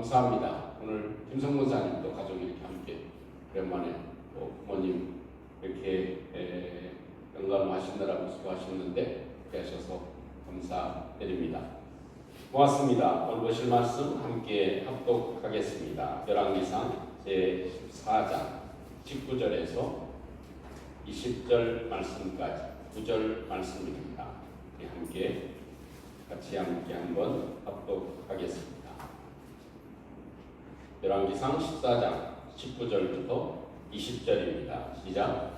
감사합니다. 오늘 김성 목사님도 가족이 이렇게 함께 오랜만에 또 부모님 이렇게 영감하시느라고 수고하셨는데 이렇게 하셔서 감사드립니다. 고맙습니다. 오늘 보실 말씀 함께 합독하겠습니다. 열왕기상 제14장 19절에서 20절 말씀까지 9절 말씀입니다. 함께 같이 한번 합독하겠습니다. 열왕기상 14장 19절부터 20절입니다. 시작.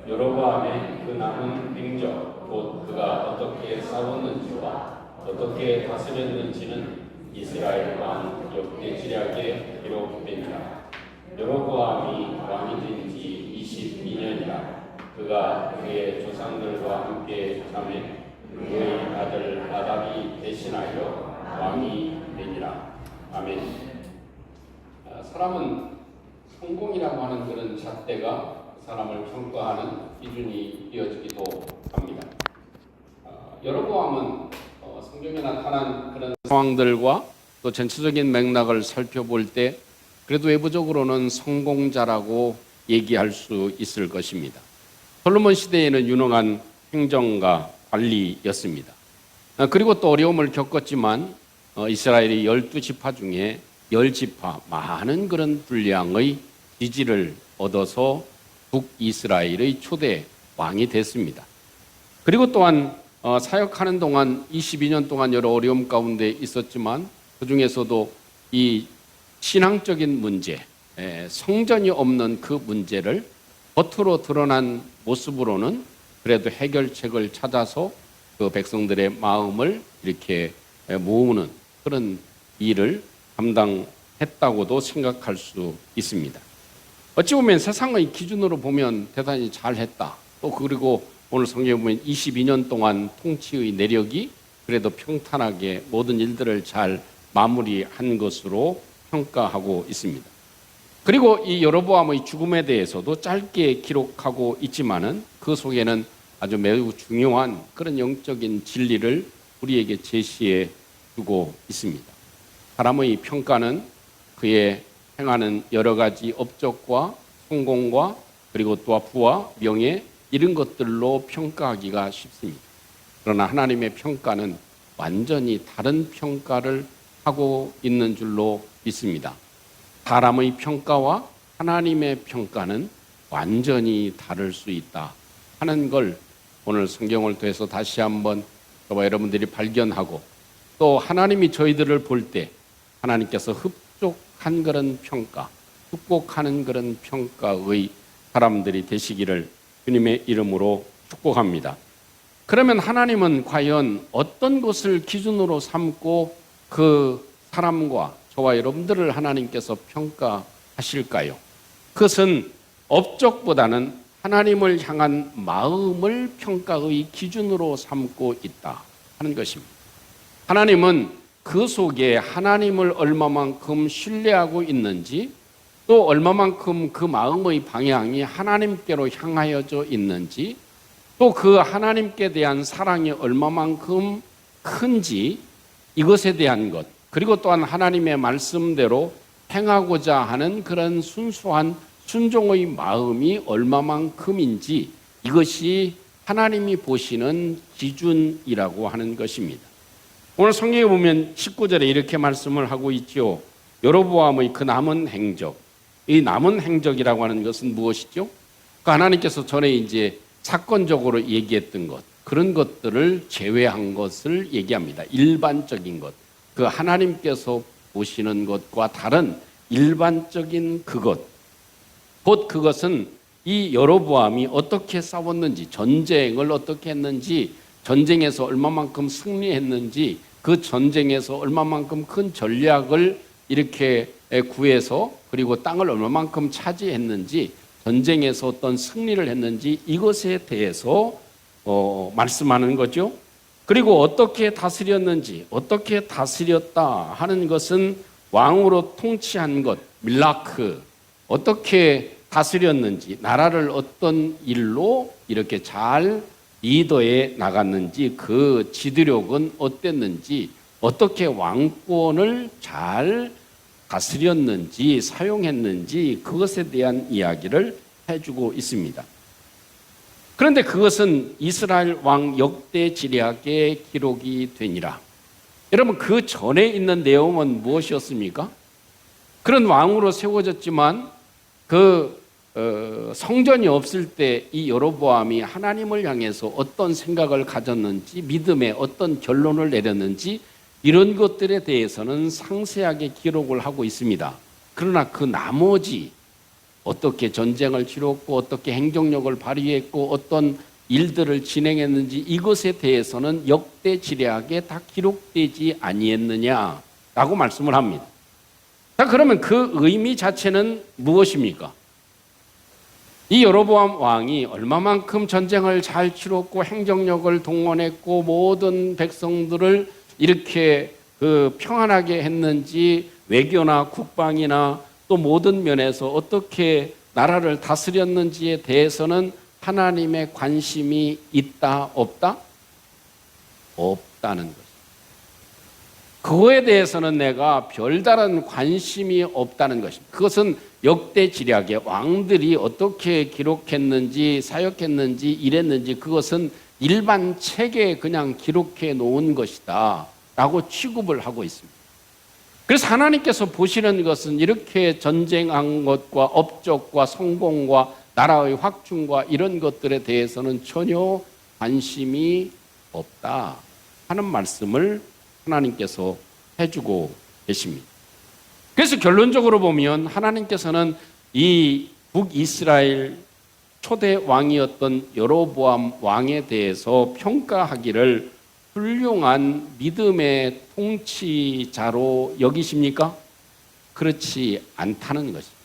여로보암의 그 남은 행적 곧 그가 어떻게 싸웠는지와 어떻게 다스렸는지는 이스라엘 왕 역대지략에 기록되니라. 여로보암이 왕이 된 지 22년이라. 그가 그의 조상들과 함께 잠에 그의 아들 나답이 대신하여 왕이 되니라. 아멘. 사람은 성공이라고 하는 그런 잣대가 사람을 평가하는 기준이 되어지기도 합니다. 여로보암은 성경에 나타난 그런 상황들과 또 전체적인 맥락을 살펴볼 때 그래도 외부적으로는 성공자라고 얘기할 수 있을 것입니다. 솔로몬 시대에는 유능한 행정가 관리였습니다. 그리고 또 어려움을 겪었지만 이스라엘의 12지파 중에 10지파 많은 그런 분량의 지지를 얻어서 북이스라엘의 초대 왕이 됐습니다. 그리고 또한 사역하는 동안 22년 동안 여러 어려움 가운데 있었지만 그 중에서도 이 신앙적인 문제, 성전이 없는 그 문제를 겉으로 드러난 모습으로는 그래도 해결책을 찾아서 그 백성들의 마음을 이렇게 모으는 그런 일을 감당했다고도 생각할 수 있습니다. 어찌 보면 세상의 기준으로 보면 대단히 잘했다. 또 그리고 오늘 성경에 보면 22년 동안 통치의 내력이 그래도 평탄하게 모든 일들을 잘 마무리한 것으로 평가하고 있습니다. 그리고 이 여로보암의 죽음에 대해서도 짧게 기록하고 있지만은 그 속에는 아주 매우 중요한 그런 영적인 진리를 우리에게 제시해 주고 있습니다. 사람의 평가는 그의 행하는 여러 가지 업적과 성공과 그리고 또 부와 명예 이런 것들로 평가하기가 쉽습니다. 그러나 하나님의 평가는 완전히 다른 평가를 하고 있는 줄로 믿습니다. 사람의 평가와 하나님의 평가는 완전히 다를 수 있다 하는 걸 오늘 성경을 통해서 다시 한번 저와 여러분들이 발견하고 또 하나님이 저희들을 볼 때 하나님께서 흡족한 그런 평가, 축복하는 그런 평가의 사람들이 되시기를 주님의 이름으로 축복합니다. 그러면 하나님은 과연 어떤 것을 기준으로 삼고 그 사람과 저와 여러분들을 하나님께서 평가하실까요? 그것은 업적보다는 하나님을 향한 마음을 평가의 기준으로 삼고 있다 하는 것입니다. 하나님은 그 속에 하나님을 얼마만큼 신뢰하고 있는지 또 얼마만큼 그 마음의 방향이 하나님께로 향하여져 있는지 또 그 하나님께 대한 사랑이 얼마만큼 큰지 이것에 대한 것 그리고 또한 하나님의 말씀대로 행하고자 하는 그런 순수한 순종의 마음이 얼마만큼인지 이것이 하나님이 보시는 기준이라고 하는 것입니다. 오늘 성경에 보면 19절에 이렇게 말씀을 하고 있죠. 여로보암의 그 남은 행적, 이 남은 행적이라고 하는 것은 무엇이죠? 그 하나님께서 전에 이제 사건적으로 얘기했던 것, 그런 것들을 제외한 것을 얘기합니다. 일반적인 것, 그 하나님께서 보시는 것과 다른 일반적인 그것, 곧 그것은 이 여로보암이 어떻게 싸웠는지, 전쟁을 어떻게 했는지, 전쟁에서 얼마만큼 승리했는지, 그 전쟁에서 얼마만큼 큰 전략을 이렇게 구해서 그리고 땅을 얼마만큼 차지했는지, 전쟁에서 어떤 승리를 했는지 이것에 대해서 말씀하는 거죠. 그리고 어떻게 다스렸는지, 어떻게 다스렸다 하는 것은 왕으로 통치한 것, 밀라크, 어떻게 다스렸는지, 나라를 어떤 일로 이렇게 잘 리더에 나갔는지, 그 지도력은 어땠는지, 어떻게 왕권을 잘 다스렸는지 사용했는지 그것에 대한 이야기를 해주고 있습니다. 그런데 그것은 이스라엘 왕 역대 지략에 기록이 되니라. 여러분, 그 전에 있는 내용은 무엇이었습니까? 그런 왕으로 세워졌지만 성전이 없을 때 이 여로보암이 하나님을 향해서 어떤 생각을 가졌는지, 믿음의 어떤 결론을 내렸는지 이런 것들에 대해서는 상세하게 기록을 하고 있습니다. 그러나 그 나머지 어떻게 전쟁을 치렀고 어떻게 행정력을 발휘했고 어떤 일들을 진행했는지 이것에 대해서는 역대 지략에 다 기록되지 아니했느냐라고 말씀을 합니다. 자, 그러면 그 의미 자체는 무엇입니까? 이 여로보암 왕이 얼마만큼 전쟁을 잘 치렀고 행정력을 동원했고 모든 백성들을 이렇게 평안하게 했는지, 외교나 국방이나 또 모든 면에서 어떻게 나라를 다스렸는지에 대해서는 하나님의 관심이 있다, 없다? 없다는 것입니다. 그거에 대해서는 내가 별다른 관심이 없다는 것입니다. 그것은 역대 지략에 왕들이 어떻게 기록했는지, 사역했는지, 이랬는지 그것은 일반 책에 그냥 기록해 놓은 것이다 라고 취급을 하고 있습니다. 그래서 하나님께서 보시는 것은 이렇게 전쟁한 것과 업적과 성공과 나라의 확충과 이런 것들에 대해서는 전혀 관심이 없다 하는 말씀을 하나님께서 해주고 계십니다. 그래서 결론적으로 보면 하나님께서는 이 북이스라엘 초대 왕이었던 여로보암 왕에 대해서 평가하기를 훌륭한 믿음의 통치자로 여기십니까? 그렇지 않다는 것입니다.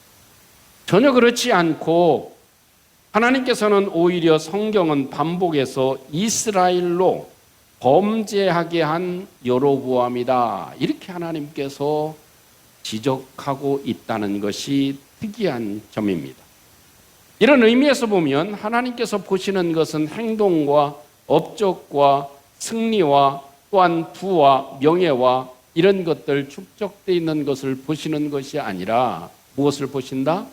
전혀 그렇지 않고 하나님께서는 오히려 성경은 반복해서 이스라엘로 범죄하게 한 여로보암이다 이렇게 하나님께서 지적하고 있다는 것이 특이한 점입니다. 이런 의미에서 보면 하나님께서 보시는 것은 행동과 업적과 승리와 또한 부와 명예와 이런 것들 축적되어 있는 것을 보시는 것이 아니라 무엇을 보신다?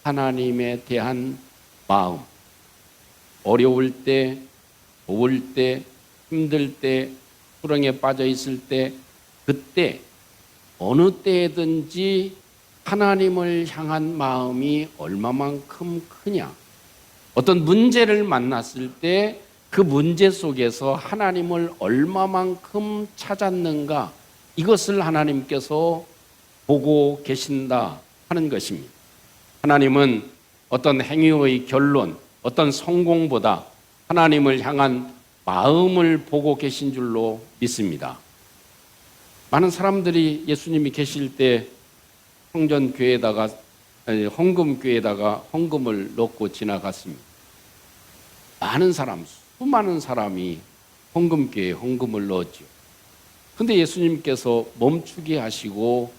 하나님에 대한 마음. 어려울 때, 도울 때, 힘들 때, 수렁에 빠져 있을 때, 그때 어느 때든지 하나님을 향한 마음이 얼마만큼 크냐. 어떤 문제를 만났을 때 그 문제 속에서 하나님을 얼마만큼 찾았는가, 이것을 하나님께서 보고 계신다 하는 것입니다. 하나님은 어떤 행위의 결론, 어떤 성공보다 하나님을 향한 마음을 보고 계신 줄로 믿습니다. 많은 사람들이 예수님이 계실 때 성전교회에다가, 헌금교회에다가 헌금을 넣고 지나갔습니다. 많은 사람, 수많은 사람이 헌금교회에 헌금을 넣었죠. 근데 예수님께서 멈추게 하시고,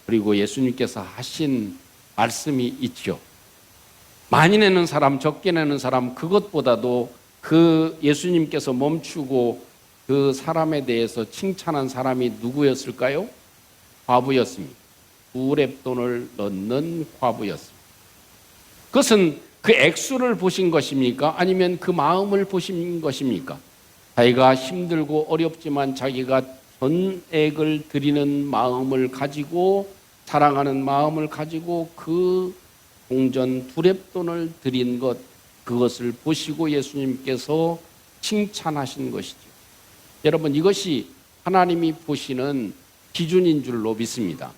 그리고 예수님께서 하신 말씀이 있죠. 많이 내는 사람, 적게 내는 사람, 그것보다도 그 예수님께서 멈추고 그 사람에 대해서 칭찬한 사람이 누구였을까요? 과부였습니다. 2렙돈을 넣는 과부였습니다. 그것은 그 액수를 보신 것입니까? 아니면 그 마음을 보신 것입니까? 자기가 힘들고 어렵지만 자기가 전액을 드리는 마음을 가지고, 사랑하는 마음을 가지고 그 동전 2렙돈을 드린 것, 그것을 보시고 예수님께서 칭찬하신 것이죠. 여러분, 이것이 하나님이 보시는 기준인 줄로 믿습니다.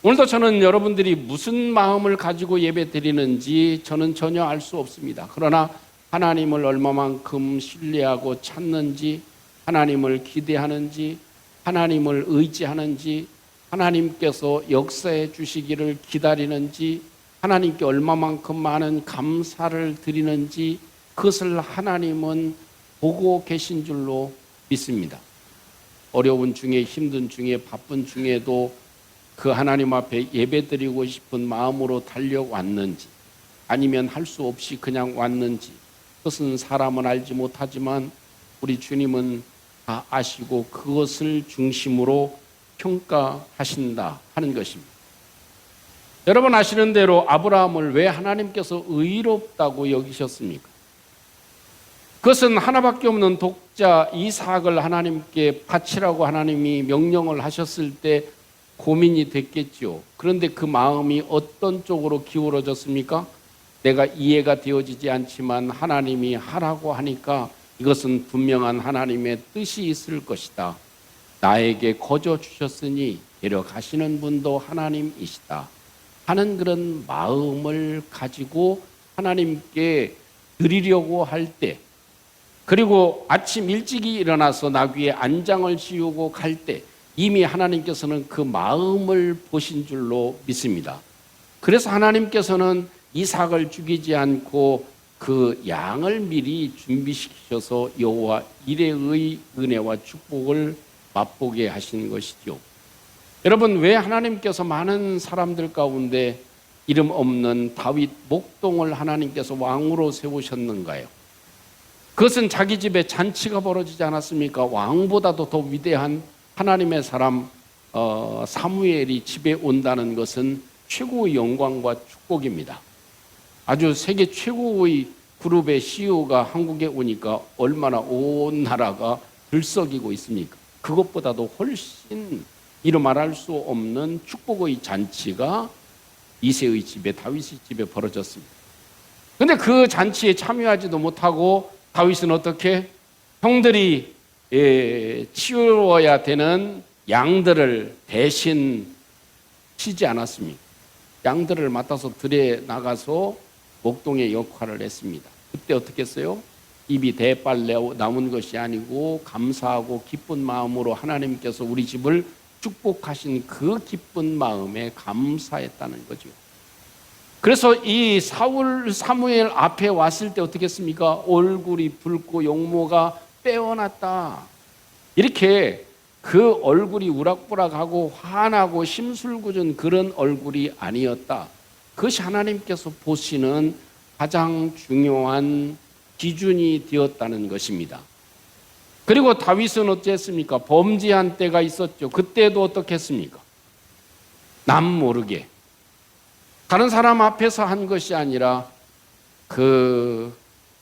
오늘도 저는 여러분들이 무슨 마음을 가지고 예배 드리는지 저는 전혀 알 수 없습니다. 그러나 하나님을 얼마만큼 신뢰하고 찾는지, 하나님을 기대하는지, 하나님을 의지하는지, 하나님께서 역사해 주시기를 기다리는지, 하나님께 얼마만큼 많은 감사를 드리는지, 그것을 하나님은 보고 계신 줄로 믿습니다. 어려운 중에, 힘든 중에, 바쁜 중에도 그 하나님 앞에 예배드리고 싶은 마음으로 달려왔는지, 아니면 할 수 없이 그냥 왔는지, 그것은 사람은 알지 못하지만 우리 주님은 다 아시고 그것을 중심으로 평가하신다 하는 것입니다. 여러분 아시는 대로 아브라함을 왜 하나님께서 의롭다고 여기셨습니까? 그것은 하나밖에 없는 독자 이삭을 하나님께 바치라고 하나님이 명령을 하셨을 때 고민이 됐겠죠. 그런데 그 마음이 어떤 쪽으로 기울어졌습니까? 내가 이해가 되어지지 않지만 하나님이 하라고 하니까 이것은 분명한 하나님의 뜻이 있을 것이다. 나에게 거저 주셨으니 데려가시는 분도 하나님이시다 하는 그런 마음을 가지고 하나님께 드리려고 할 때, 그리고 아침 일찍이 일어나서 나귀의 안장을 씌우고 갈 때 이미 하나님께서는 그 마음을 보신 줄로 믿습니다. 그래서 하나님께서는 이삭을 죽이지 않고 그 양을 미리 준비시키셔서 여호와 이레의 은혜와 축복을 맛보게 하신 것이죠. 여러분, 왜 하나님께서 많은 사람들 가운데 이름 없는 다윗 목동을 하나님께서 왕으로 세우셨는가요? 그것은 자기 집에 잔치가 벌어지지 않았습니까? 왕보다도 더 위대한 하나님의 사람 사무엘이 집에 온다는 것은 최고의 영광과 축복입니다. 아주 세계 최고의 그룹의 CEO가 한국에 오니까 얼마나 온 나라가 들썩이고 있습니까? 그것보다도 훨씬 이루 말할 수 없는 축복의 잔치가 이새의 집에, 다윗의 집에 벌어졌습니다. 그런데 그 잔치에 참여하지도 못하고 다윗은 어떻게? 형들이 치워야 되는 양들을 대신 치지 않았습니다. 양들을 맡아서 들에 나가서 목동의 역할을 했습니다. 그때 어떻게 했어요? 입이 대빨 나온 것이 아니고 감사하고 기쁜 마음으로 하나님께서 우리 집을 축복하신 그 기쁜 마음에 감사했다는 거죠. 그래서 이 사무엘 앞에 왔을 때 어떻게 했습니까? 얼굴이 붉고 용모가 빼어났다. 이렇게 그 얼굴이 우락부락하고 화나고 심술궂은 그런 얼굴이 아니었다. 그것이 하나님께서 보시는 가장 중요한 기준이 되었다는 것입니다. 그리고 다윗은 어찌했습니까? 범죄한 때가 있었죠. 그때도 어떻게 했습니까? 남 모르게 다른 사람 앞에서 한 것이 아니라 그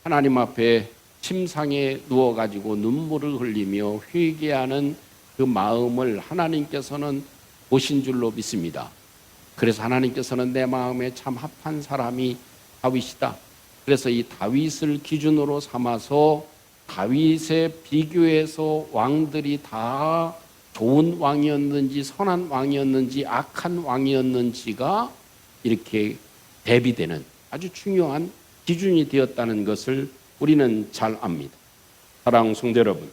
하나님 앞에 침상에 누워가지고 눈물을 흘리며 회개하는 그 마음을 하나님께서는 보신 줄로 믿습니다. 그래서 하나님께서는 내 마음에 참 합한 사람이 다윗이다. 그래서 이 다윗을 기준으로 삼아서 다윗에 비교해서 왕들이 다 좋은 왕이었는지 선한 왕이었는지 악한 왕이었는지가 이렇게 대비되는 아주 중요한 기준이 되었다는 것을 우리는 잘 압니다. 사랑하는 성도 여러분,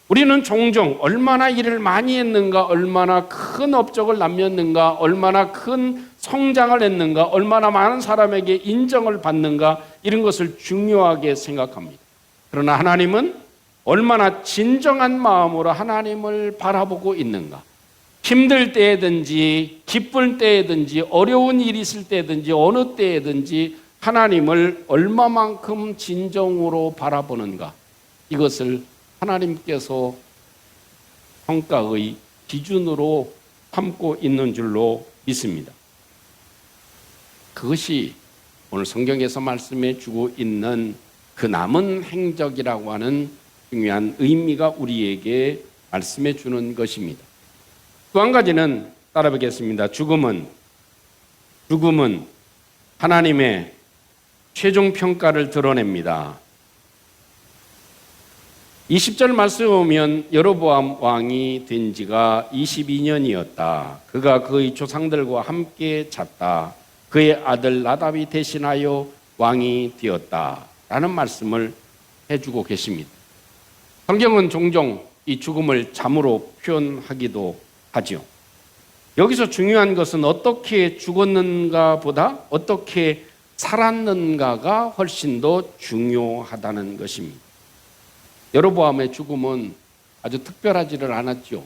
우리는 종종 얼마나 일을 많이 했는가, 얼마나 큰 업적을 남겼는가, 얼마나 큰 성장을 했는가, 얼마나 많은 사람에게 인정을 받는가, 이런 것을 중요하게 생각합니다. 그러나 하나님은 얼마나 진정한 마음으로 하나님을 바라보고 있는가. 힘들 때든지 기쁠 때든지 어려운 일이 있을 때든지 어느 때든지 하나님을 얼마만큼 진정으로 바라보는가, 이것을 하나님께서 평가의 기준으로 삼고 있는 줄로 믿습니다. 그것이 오늘 성경에서 말씀해 주고 있는 그 남은 행적이라고 하는 중요한 의미가 우리에게 말씀해 주는 것입니다. 또 한 가지는 따라 뵙겠습니다. 죽음은 하나님의 최종 평가를 드러냅니다. 20절 말씀에 보면 여로보암 왕이 된 지가 22년이었다. 그가 그의 조상들과 함께 잤다. 그의 아들 나답이 대신하여 왕이 되었다. 라는 말씀을 해주고 계십니다. 성경은 종종 이 죽음을 잠으로 표현하기도 하죠. 여기서 중요한 것은 어떻게 죽었는가 보다 어떻게 살았는가가 훨씬 더 중요하다는 것입니다. 여로보암의 죽음은 아주 특별하지를 않았죠.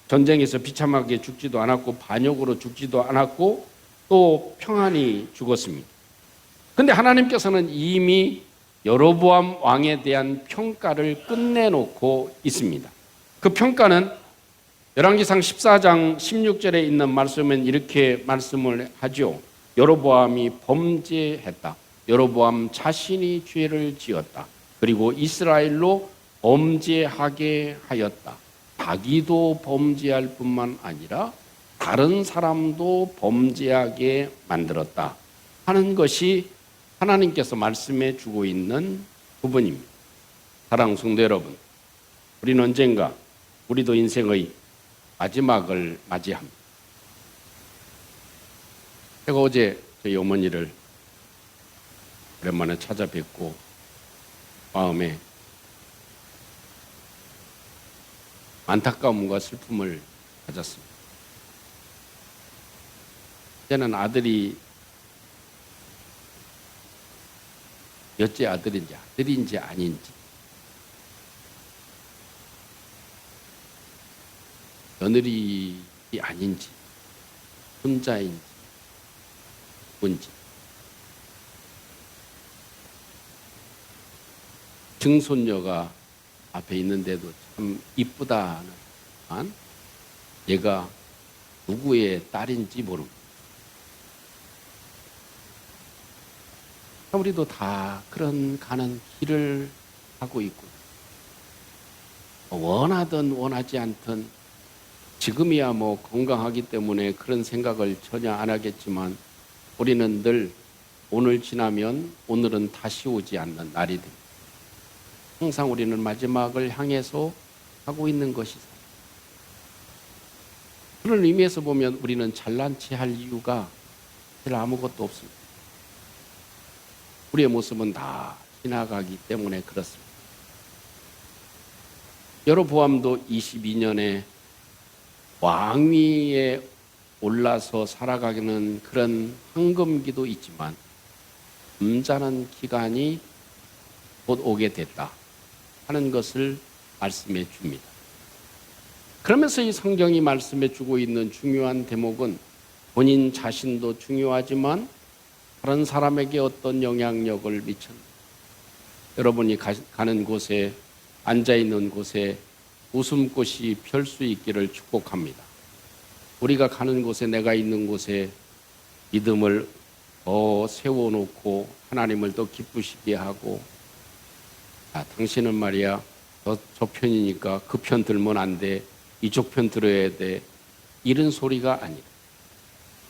전쟁에서 비참하게 죽지도 않았고 반역으로 죽지도 않았고 또 평안히 죽었습니다. 그런데 하나님께서는 이미 여로보암 왕에 대한 평가를 끝내놓고 있습니다. 그 평가는 열왕기상 14장 16절에 있는 말씀은 이렇게 말씀을 하죠. 여로보암이 범죄했다. 여로보암 자신이 죄를 지었다. 그리고 이스라엘로 범죄하게 하였다. 자기도 범죄할 뿐만 아니라 다른 사람도 범죄하게 만들었다 하는 것이 하나님께서 말씀해 주고 있는 부분입니다. 사랑하는 성도 여러분, 우리는 언젠가 우리도 인생의 마지막을 맞이합니다. 제가 어제 저희 어머니를 오랜만에 찾아뵙고 마음에 안타까움과 슬픔을 가졌습니다. 이제는 아들이 몇째 아들인지 아닌지, 며느리 아닌지, 혼자인지 뭔지, 증손녀가 앞에 있는데도 참 이쁘다는 얘가 누구의 딸인지 모릅니다. 우리도 다 그런 가는 길을 하고 있고, 원하든 원하지 않든 지금이야 뭐 건강하기 때문에 그런 생각을 전혀 안 하겠지만 우리는 늘 오늘 지나면 오늘은 다시 오지 않는 날이 됩니다. 항상 우리는 마지막을 향해서 하고 있는 것이 그런 의미에서 보면 우리는 잘난 체 할 이유가 사실 아무것도 없습니다. 우리의 모습은 다 지나가기 때문에 그렇습니다. 여로보암도 22년에 왕위에 올라서 살아가는 그런 황금기도 있지만 잠자는 기간이 곧 오게 됐다 하는 것을 말씀해 줍니다. 그러면서 이 성경이 말씀해 주고 있는 중요한 대목은 본인 자신도 중요하지만 다른 사람에게 어떤 영향력을 미쳤는가. 여러분이 가는 곳에, 앉아있는 곳에 웃음꽃이 펼 수 있기를 축복합니다. 우리가 가는 곳에, 내가 있는 곳에 믿음을 더 세워놓고 하나님을 더 기쁘시게 하고, 당신은 말이야 저 편이니까 그 편 들면 안 돼, 이쪽 편 들어야 돼, 이런 소리가 아니라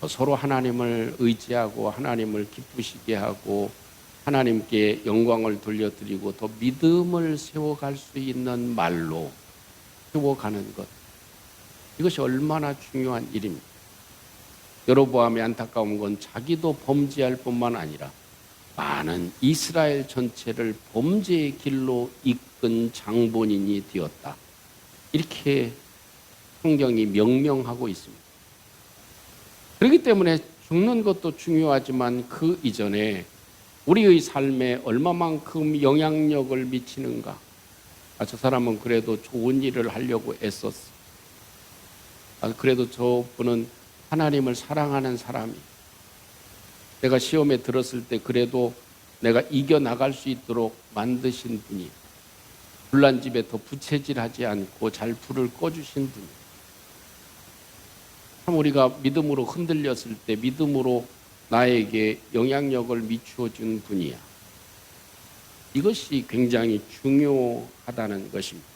서로 하나님을 의지하고 하나님을 기쁘시게 하고 하나님께 영광을 돌려드리고 더 믿음을 세워갈 수 있는 말로 세워가는 것, 이것이 얼마나 중요한 일입니다. 여로보암의 안타까운 건 자기도 범죄할 뿐만 아니라 많은 이스라엘 전체를 범죄의 길로 이끈 장본인이 되었다, 이렇게 성경이 명명하고 있습니다. 그렇기 때문에 죽는 것도 중요하지만 그 이전에 우리의 삶에 얼마만큼 영향력을 미치는가. 저 사람은 그래도 좋은 일을 하려고 애썼어. 그래도 저분은 하나님을 사랑하는 사람이. 내가 시험에 들었을 때 그래도 내가 이겨나갈 수 있도록 만드신 분이, 불난 집에 더 부채질하지 않고 잘 불을 꺼주신 분이. 참 우리가 믿음으로 흔들렸을 때 믿음으로 나에게 영향력을 미추어 준 분이야. 이것이 굉장히 중요하다는 것입니다.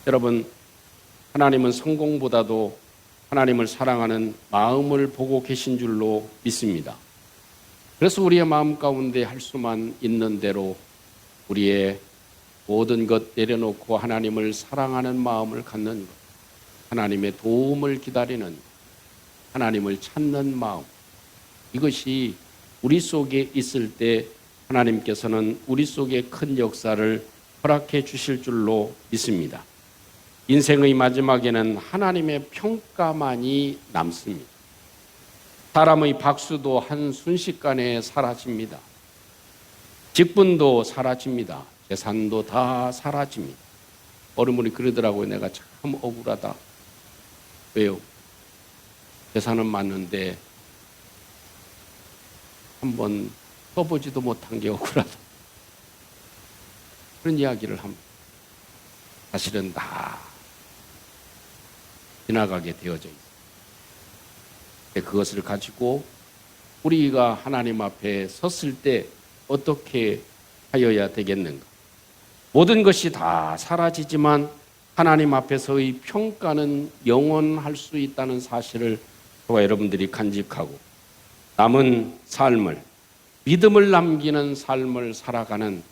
여러분, 하나님은 성공보다도 하나님을 사랑하는 마음을 보고 계신 줄로 믿습니다. 그래서 우리의 마음 가운데 할 수만 있는 대로 우리의 모든 것 내려놓고 하나님을 사랑하는 마음을 갖는 것, 하나님의 도움을 기다리는, 하나님을 찾는 마음, 이것이 우리 속에 있을 때 하나님께서는 우리 속에 큰 역사를 허락해 주실 줄로 믿습니다. 인생의 마지막에는 하나님의 평가만이 남습니다. 사람의 박수도 한순식간에 사라집니다. 직분도 사라집니다. 재산도 다 사라집니다. 어른분이 그러더라고요. 내가 참 억울하다. 왜요? 재산은 많은데 한번 써보지도 못한 게 억울하다. 그런 이야기를 합니다. 사실은 다 지나가게 되어져 있습니다. 그것을 가지고 우리가 하나님 앞에 섰을 때 어떻게 하여야 되겠는가? 모든 것이 다 사라지지만 하나님 앞에서의 평가는 영원할 수 있다는 사실을 저와 여러분들이 간직하고 남은 삶을, 믿음을 남기는 삶을 살아가는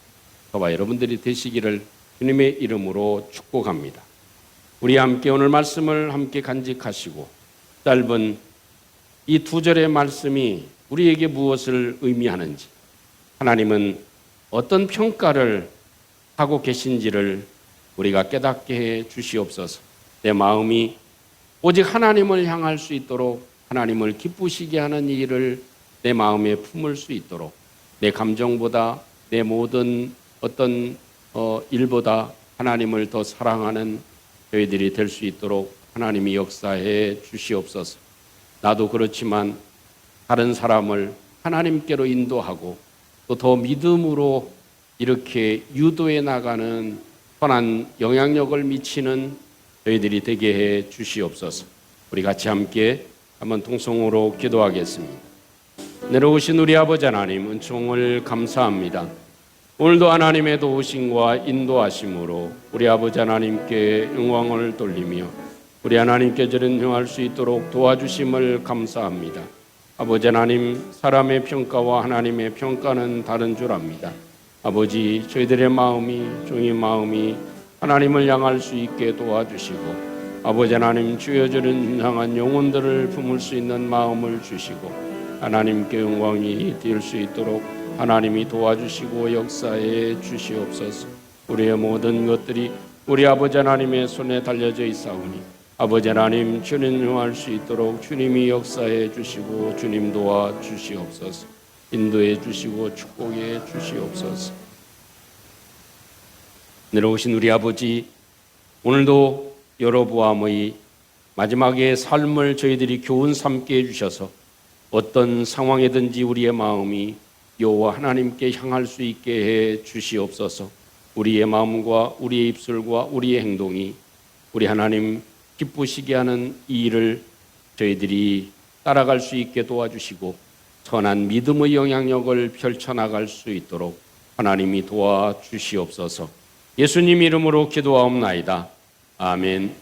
저와 여러분들이 되시기를 주님의 이름으로 축복합니다. 우리 함께 오늘 말씀을 함께 간직하시고 짧은 이 두 절의 말씀이 우리에게 무엇을 의미하는지, 하나님은 어떤 평가를 하고 계신지를 우리가 깨닫게 해 주시옵소서. 내 마음이 오직 하나님을 향할 수 있도록, 하나님을 기쁘시게 하는 일을 내 마음에 품을 수 있도록, 내 감정보다 내 모든 어떤 일보다 하나님을 더 사랑하는 저희들이 될 수 있도록 하나님이 역사해 주시옵소서. 나도 그렇지만 다른 사람을 하나님께로 인도하고 또 더 믿음으로 이렇게 유도해 나가는 선한 영향력을 미치는 저희들이 되게 해 주시옵소서. 우리 같이 함께 한번 통성으로 기도하겠습니다. 내려오신 우리 아버지 하나님, 은총을 감사합니다. 오늘도 하나님의 도우심과 인도하심으로 우리 아버지 하나님께 영광을 돌리며 우리 하나님께 전행할 수 있도록 도와주심을 감사합니다. 아버지 하나님, 사람의 평가와 하나님의 평가는 다른 줄 압니다. 아버지, 저희들의 마음이, 종의 마음이 하나님을 향할 수 있게 도와주시고, 아버지 하나님, 주여 저는 향한 영혼들을 품을 수 있는 마음을 주시고 하나님께 영광이 될 수 있도록 하나님이 도와주시고 역사해 주시옵소서. 우리의 모든 것들이 우리 아버지 하나님의 손에 달려져 있사오니 아버지 하나님, 주님 용할 수 있도록 주님이 역사해 주시고 주님 도와 주시옵소서. 인도해 주시고 축복해 주시옵소서. 내려오신 우리 아버지, 오늘도 여러분의 마지막의 삶을 저희들이 교훈 삼게 해주셔서 어떤 상황이든지 우리의 마음이 여호와 하나님께 향할 수 있게 해 주시옵소서. 우리의 마음과 우리의 입술과 우리의 행동이 우리 하나님 기쁘시게 하는 이 일을 저희들이 따라갈 수 있게 도와주시고 선한 믿음의 영향력을 펼쳐나갈 수 있도록 하나님이 도와주시옵소서. 예수님 이름으로 기도하옵나이다. 아멘.